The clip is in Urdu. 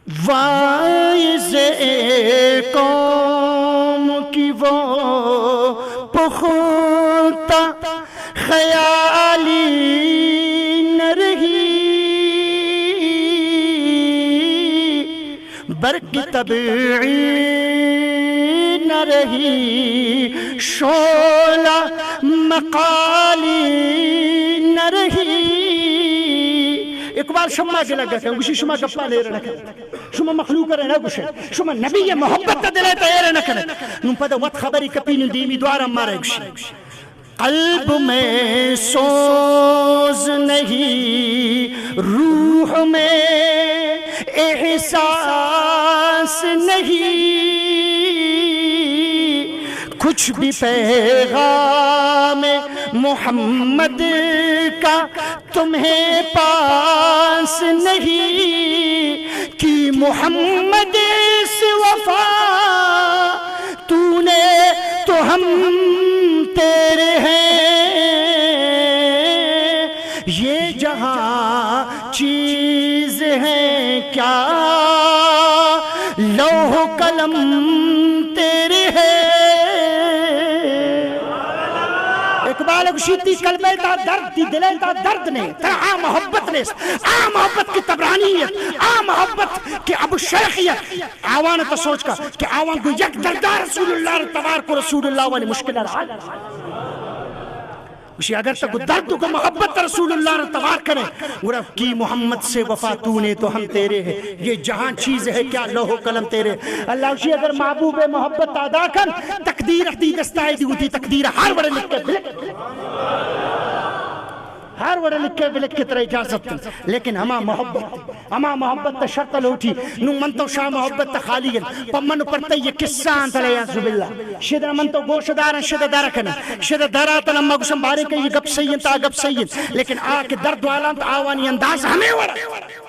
وائز قوم کی وہ پختہ خیالی نہ رہی، برق طبعی نہ رہی، شعلہ مقالی نہ رہی۔ اقبال شما کے لگا کہ گوشی شما گپا لے رہا کہ شما مخلوق رہنا گوشے شما نبی محبت دلے تیرے نہ کرے نم پدا وقت خبری کپی نو دیمی دوارا مارا گوشی۔ قلب میں سوز نہیں، روح میں احساس نہیں، کچھ بھی پیغام محمد کا تمہیں پاس نہیں، کہ محمد سے وفا تو نے تو ہم تیرے ہیں، یہ جہاں چیز ہے کیا لوح قلم تیرے ہے۔ اقبال گشیتی قلبے تا درد دی دلے تا درد نے ترا آ محبت نے آ محبت کی تبرانیت آ محبت کی ابو شیخیت آوان تا سوچ کا کہ آوان کو یک دردار رسول اللہ تبارک و رسول اللہ والی مشکل رہا اسی اگر تک درد کو محبت رسول اللہ تبارک کرے ورہ کی محمد سے وفا تو نے تو ہم تیرے ہیں، یہ جہاں چیز ہے کیا لوح قلم تیرے۔ اللہ اسی اگر محبوب محبت ادا کر تقدیر اختی دستائی دی ہوتی تقدیر ہر وڑے لکھ کے بلک ہر وڑے لکھ کے بلک کی طرح اجازت تھی، لیکن ہما محبت تا شرط لوٹی نو منتو شاہ محبت تا خالی گن پمنو پرتا یہ قصہ انتا لے عزب اللہ شدر منتو گوش دارن شدر دارکن شدر داراتن اما گوشن بارے کہ یہ گپ سید تا گپ سید، لیکن آکے درد والان تا آوانی انداز ہمیں ورہ